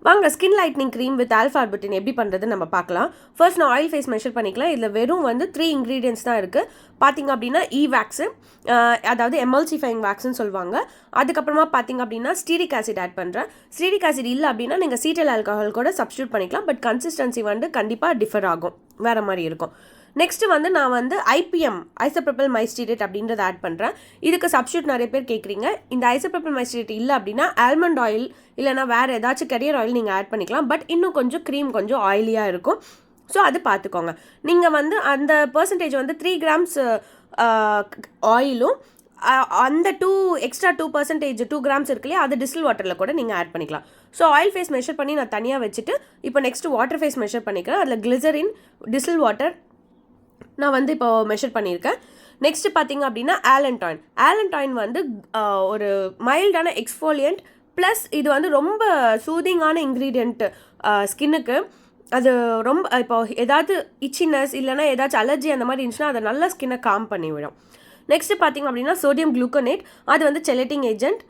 வாங்க skin lightning cream with alpha ஆர்புட்டின் எப்படி பண்ணுறதுன்னு நம்ம பார்க்கலாம். ஃபர்ஸ்ட் நான் ஆயில் ஃபேஸ் மெஷர் பண்ணிக்கலாம். இதில் வெறும் வந்து 3 இன்க்ரீடியன்ஸ் தான் இருக்குது. பார்த்திங்க அப்படின்னா வேக்ஸு, அதாவது எமல்சிஃபைங் வேக்ஸ்ன்னு சொல்லுவாங்க. அதுக்கப்புறமா பார்த்திங்க அப்படின்னா ஸ்டீரிக் ஆசிட் ஆட் பண்ணுறேன். ஸ்டீரிக் ஆசிட் இல்லை அப்படின்னா நீங்கள் சீட்டல் ஆல்கஹால் கூட சப்ஸ்டியூட் பண்ணிக்கலாம். பட் கன்சிஸ்டன்சி வந்து கண்டிப்பாக டிஃபர் ஆகும், வேறு மாதிரி இருக்கும். நெக்ஸ்ட்டு வந்து நான் வந்து ஐபிஎம் ஐசோப்ரோபைல் மைஸ்டீரேட் அப்படின்றத ஆட் பண்ணுறேன். இதுக்கு சப்ஸ்டியூட் நிறைய பேர் கேட்குறீங்க. இந்த ஐசோப்ரோபைல் மைஸ்டீரேட் இல்லை அப்படின்னா ஆல்மண்ட் ஆயில் இல்லைனா வேறு ஏதாச்சும் கரியர் ஆயில் நீங்கள் ஆட் பண்ணிக்கலாம். பட் இன்னும் கொஞ்சம் க்ரீம் கொஞ்சம் ஆயிலியாக இருக்கும். ஸோ அது பார்த்துக்கோங்க. நீங்கள் வந்து அந்த பர்சன்டேஜ் வந்து 3 கிராம்ஸ் ஆயிலும் அந்த எக்ஸ்ட்ரா 2% 2 கிராம்ஸ் இருக்கு இல்லையா, அது டிஸ்டில் வாட்டரில் கூட நீங்கள் ஆட் பண்ணிக்கலாம். ஸோ ஆயில் ஃபேஸ் மெஷர் பண்ணி நான் தனியாக வச்சுட்டு இப்போ நெக்ஸ்ட்டு வாட்டர் ஃபேஸ் மெஷர் பண்ணிக்கிறேன். அதில் கிளிசரின், டிஸ்டில் வாட்டர் நான் வந்து இப்போ மெஷர் பண்ணியிருக்கேன். நெக்ஸ்ட்டு பார்த்திங்க அப்படின்னா ஆலன்டாயின் வந்து ஒரு மைல்டான எக்ஸ்ஃபோலியன்ட் ப்ளஸ் இது வந்து ரொம்ப சூதிங்கான இன்க்ரீடியன்ட் ஸ்கின்னுக்கு. அது ரொம்ப இப்போ ஏதாவது இச்சினஸ் இல்லைனா ஏதாச்சும் அலர்ஜி அந்த மாதிரி இருந்துச்சுன்னா அதை நல்லா ஸ்கின்னை காம் பண்ணிவிடும். நெக்ஸ்ட்டு பார்த்திங்க அப்படின்னா சோடியம் குளுக்கோனேட், அது வந்து செலட்டிங் ஏஜென்ட்.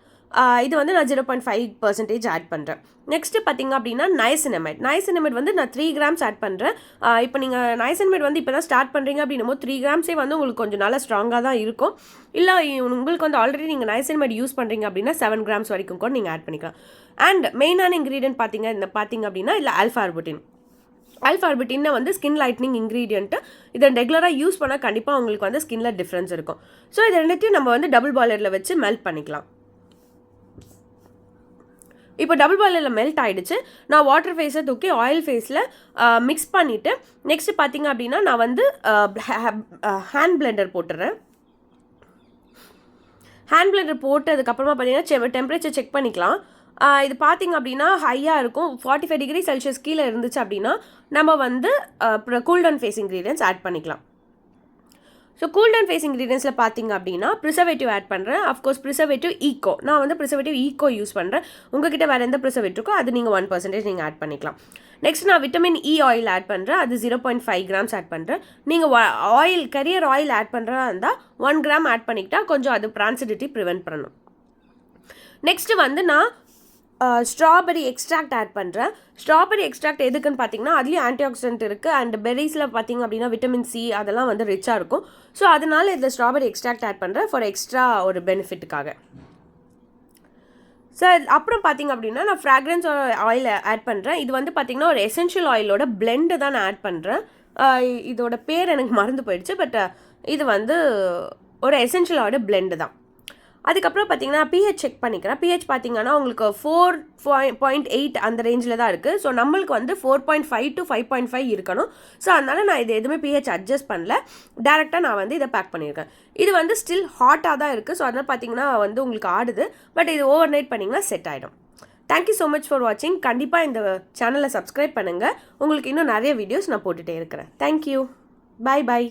இது வந்து நான் 0.5% ஆட் பண்ணுறேன். நெக்ஸ்ட்டு பார்த்திங்க அப்படின்னா நைசினமைட் வந்து நான் 3 கிராம்ஸ் ஆட் பண்ணுறேன். இப்போ நீங்கள் நைசினமைட் வந்து இப்போ தான் ஸ்டார்ட் பண்ணுறீங்க அப்படின்னும் 3 கிராம்ஸே வந்து உங்களுக்கு கொஞ்சம் நல்லா ஸ்ட்ராங்காக தான் இருக்கும். இல்லை உங்களுக்கு வந்து ஆல்ரெடி நீங்கள் நைசினமைட் யூஸ் பண்ணுறீங்க அப்படின்னா 7 கிராம்ஸ் வரைக்கும் கூட நீங்கள் ஆட் பண்ணிக்கலாம். அண்ட் மெயினான இன்க்ரீடியன்ட் பார்த்திங்க அப்படின்னா இல்லை ஆல்ஃபா ஆர்புட்டின் வந்து ஸ்கின் லைட்னிங் இன்க்ரீடியன்ட்டு. இதை ரெகுலராக யூஸ் பண்ணால் கண்டிப்பாக உங்களுக்கு வந்து ஸ்கின்னில் டிஃப்ரென்ஸ் இருக்கும். ஸோ இதை ரெண்டுத்தையும் நம்ம வந்து டபுள் பாய்லரில் வச்சு மெல்ட் பண்ணிக்கலாம். இப்போ டபுள் பாய்லரில் மெல்ட் ஆகிடுச்சு. நான் வாட்டர் ஃபேஸை தூக்கி ஆயில் ஃபேஸில் மிக்ஸ் பண்ணிவிட்டு நெக்ஸ்ட்டு பார்த்திங்க அப்படின்னா நான் வந்து ஹேண்ட் பிளெண்டர் போட்டுடுறேன். ஹேண்ட் பிளெண்டர் போட்டதுக்கப்புறமா பார்த்திங்கன்னா டெம்பரேச்சர் செக் பண்ணிக்கலாம். இது பார்த்திங்க அப்படின்னா ஹையாக இருக்கும். 45 டிகிரி செல்சியஸ் கீழே இருந்துச்சு அப்படின்னா நம்ம வந்து கூல்டவுன் ஃபேஸ் இன்க்ரீடியன்ஸ் ஆட் பண்ணிக்கலாம். ஸோ கூல்டவுன் ஃபேஸ் இன்க்ரீடியன்ஸில் பார்த்திங்க அப்படின்னா ப்ரிசர்வேட்டிவ் ஆட் பண்ணுறேன். அஃப்கோர்ஸ் ப்ரிசர்வேட்டிவ் ஈக்கோ, நான் வந்து ப்ரிசர்வேட்டிவ் ஈக்கோ யூஸ் பண்ணுறேன். உங்ககிட்ட வேறு எந்த ப்ரிசர்வேட்டிவ் இருக்கோ அது நீங்கள் 1% நீங்கள் ஆட் பண்ணிக்கலாம். நெக்ஸ்ட் நான் விட்டமின் இ ஆயில் ஆட் பண்ணுறேன். அது 0.5 கிராம்ஸ் ஆட் பண்ணுறேன். நீங்கள் கரியர் ஆயில் ஆட் பண்ணுறதா இருந்தால் 1 கிராம் ஆட் பண்ணிக்கிட்டால் கொஞ்சம் அது ப்ரான்சிடிட்டி ப்ரிவென்ட் பண்ணணும். நெக்ஸ்ட்டு வந்து நான் ஸ்ட்ராபெரி எக்ஸ்ட்ராக்ட் ஆட் பண்ணுறேன். ஸ்ட்ராபெரி எக்ஸ்ட்ராக்ட் எதுக்குன்னு பார்த்தீங்கன்னா அதுலேயும் ஆன்டி ஆக்சிடென்ட் இருக்குது. அண்ட் பெரிஸில் பார்த்திங்க அப்படின்னா விட்டமின் சி அதெல்லாம் வந்து ரிச்சாக இருக்கும். ஸோ அதனால் இதில் ஸ்ட்ராபெரி எக்ஸ்ட்ராக்ட் ஆட் பண்ணுறேன் ஃபார் எக்ஸ்ட்ரா ஒரு பெனிஃபிட்டுக்காக. ஸோ அப்புறம் பார்த்திங்க அப்படின்னா நான் ஃப்ராக்ரன்ஸ் ஆயில் ஆட் பண்ணுறேன். இது வந்து பார்த்திங்கன்னா ஒரு எசென்ஷியல் ஆயிலோட பிளெண்டு தான் நான் ஆட் பண்ணுறேன். இதோட பேர் எனக்கு மறந்து போயிடுச்சு. பட் இது வந்து ஒரு எசென்ஷியல் ஆயிலோட பிளெண்டு தான். அதுக்கப்புறம் பார்த்திங்கன்னா பிஹெச் செக் பண்ணிக்கிறேன். பிஹெச் பார்த்திங்கன்னா உங்களுக்கு 4.8 அந்த ரேஞ்சில் தான் இருக்குது. ஸோ நம்மளுக்கு வந்து 4.5 to 5.5 இருக்கணும். ஸோ அதனால் நான் இது எதுவுமே பிஹெச் அட்ஜஸ்ட் பண்ணல, டேரெக்டாக நான் வந்து இதை பேக் பண்ணியிருக்கேன். இது வந்து ஸ்டில் ஹாட்டாக தான் இருக்குது. ஸோ அதனால் பார்த்திங்கன்னா வந்து உங்களுக்கு ஆடுது. பட் இது ஓவர் நைட் பண்ணிங்கன்னா செட் ஆகிடும். தேங்க்யூ ஸோ மச் ஃபார் வாட்சிங். கண்டிப்பாக இந்த சேனலை சப்ஸ்கிரைப் பண்ணுங்கள். உங்களுக்கு இன்னும் நிறைய வீடியோஸ் நான் போட்டுகிட்டே இருக்கிறேன். தேங்க்யூ. பை.